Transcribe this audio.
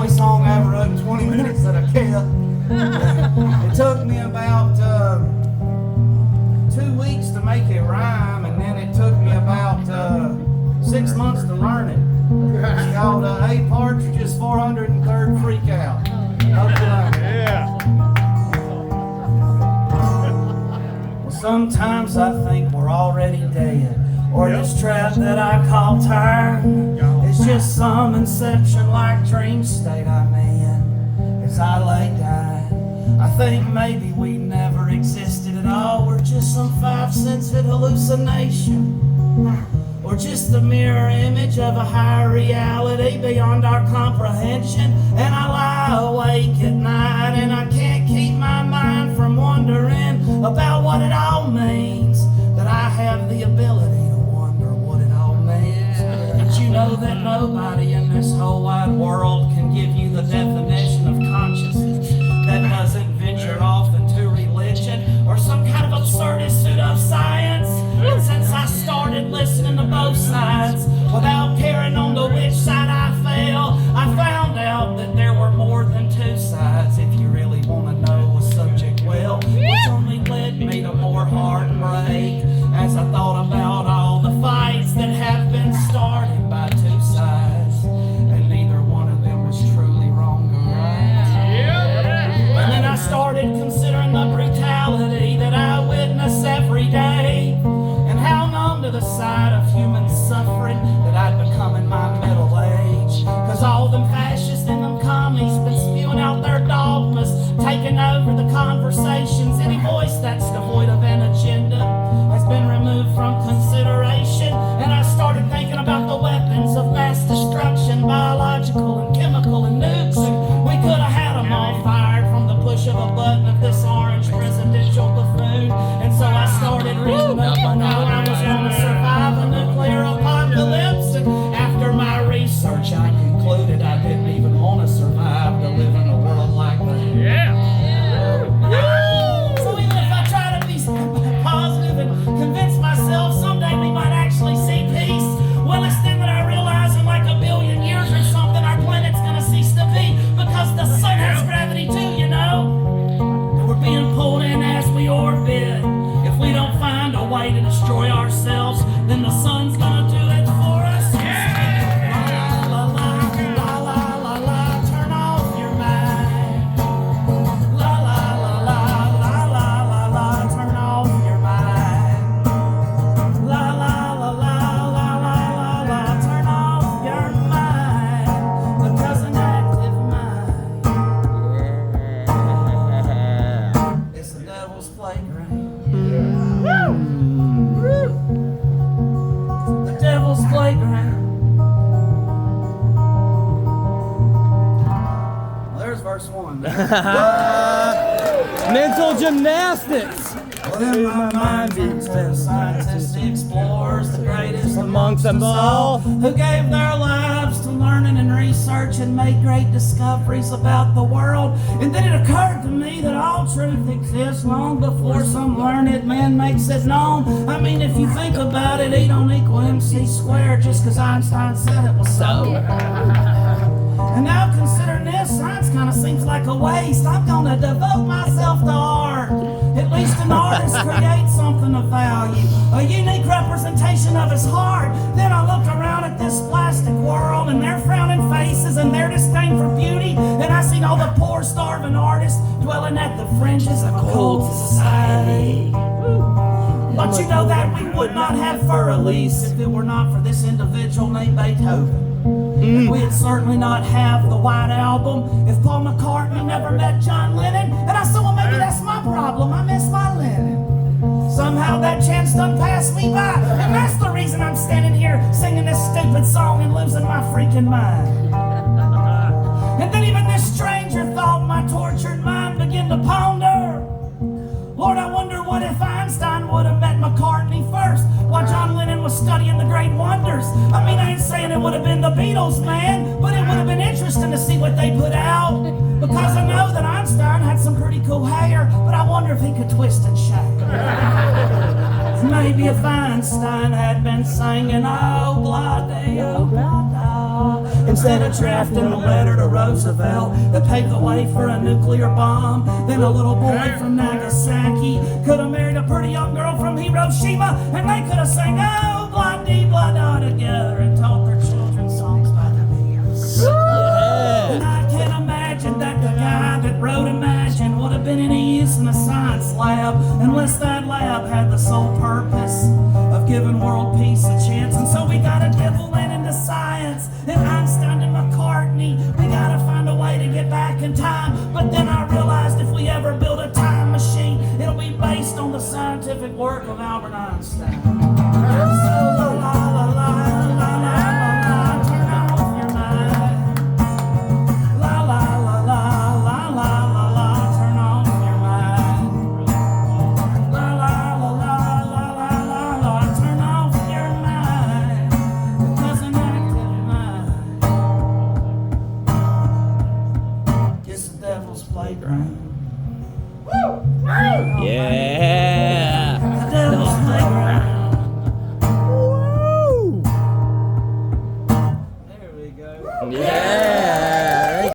longest song I ever wrote in 20 minutes that I kept. It took me about 2 weeks to make it rhyme, and then it took me about 6 months to learn it. It's called A Partridge's 403rd Freakout. Yeah. Well, sometimes I think we're already dead, or this trap that I call time is just some inception-like dream state I'm in as I lay dying. I think maybe we never existed at all. We're just some five-sensed hallucination, or just the mirror image of a higher reality beyond our comprehension. And I lie awake at night and I can't keep my mind from wondering about what it all means, that I have the ability to wonder what it all means. But you know that nobody in this whole wide world can give you the definition of consciousness that doesn't venture off into religion or some kind of absurdist pseudoscience. And since I started listening to both sides without caring on to which side I fell, I found out that there were more than two sides, if you really want to know a subject well, which only led me to more heartbreak as I thought about all the fights that have been started by two sides, and neither one of them was truly wrong or right. And then I started considering the brutality that I witness every day, how numb to the sight of human suffering that I'd become in my middle age. Cause all them fascists and them commies been spewing out their dogmas, taking over the conversations. Any voice that's devoid of an agenda has been removed from consideration. And I started thinking about the weapons of mass destruction, biological and chemical and nukes, and we could have had them all fired from the push of a button of this orange presidential buffoon. And so I started reading up on how I was going to survive a nuclear apocalypse, and after my research I concluded I didn't even want to survive to live in a world like that. So even if I try to be positive and convince myself someday we might actually see peace, well, it's then that I realize in like a billion years or something our planet's going to cease to be, because the sun has gravity too, you know. We're being pulled in as we orbit. If we don't find a way to destroy ourselves, then the sun's gonna do it for us. La la la la la la la, turn off your mind. La la la la la la la la, turn off your mind. La la la la la la la la, turn off your mind, because an active mind is the devil's playground. The devil's playground. Well, there's verse 1. Mental gymnastics. Well, in my mind, these 10 scientists, explorers, the greatest Amongst them all, who gave their lives to learning and research and made great discoveries about the world. And then it occurred to me that all truth exists long before some learned man makes it known. I mean, if you think about it, E don't equal MC squared just because Einstein said it was so. And now considering this, science kind of seems like a waste. I'm gonna devote myself to art. At least an artist creates something of value, a unique representation of his heart. Then I look around at this plastic world and their frowning faces and their disdain for beauty, and I seen all the poor starving artists dwelling at the fringes of a cold society. But you know that we would not have fur Elise if it were not for this individual named Beethoven. We'd certainly not have the White Album if Paul McCartney never met John Lennon. And I said, well, maybe that's my problem. I miss my Lennon. Somehow that chance done passed me by, and that's the reason I'm standing here singing this stupid song and losing my freaking mind. And then even this stranger thought my tortured mind began to ponder. Lord, I wonder what if Einstein would have met McCartney first while John Lennon was studying the great wonders. I mean, I ain't saying it would have been the Beatles, man, but it would have been interesting to see what they put out. Because I know that Einstein had some pretty cool hair, but I wonder if he could twist and shake. Maybe if Einstein had been singing, oh, blah, oh, blah, Instead of drafting a letter to Roosevelt that paved the way for a nuclear bomb, then a little boy from Nagasaki could have married a pretty young girl from Hiroshima, and they could have sang "Oh, blah dee blah da" together and told their children songs by the millions. And I can't imagine that the guy that wrote Imagine would have been any use in a science lab unless that lab had the sole purpose of giving world peace a chance. And so we gotta dabble into science and Einstein and McCartney. We gotta find a way to get back in time. But then I realized if we ever build a time machine, it'll be based on the scientific work of Albert Einstein. So la la la la la la la, turn off your mind. La la la la la la la la, turn off your mind. La la la la la la la la, turn off your mind. Because an active mind is the devil's playground.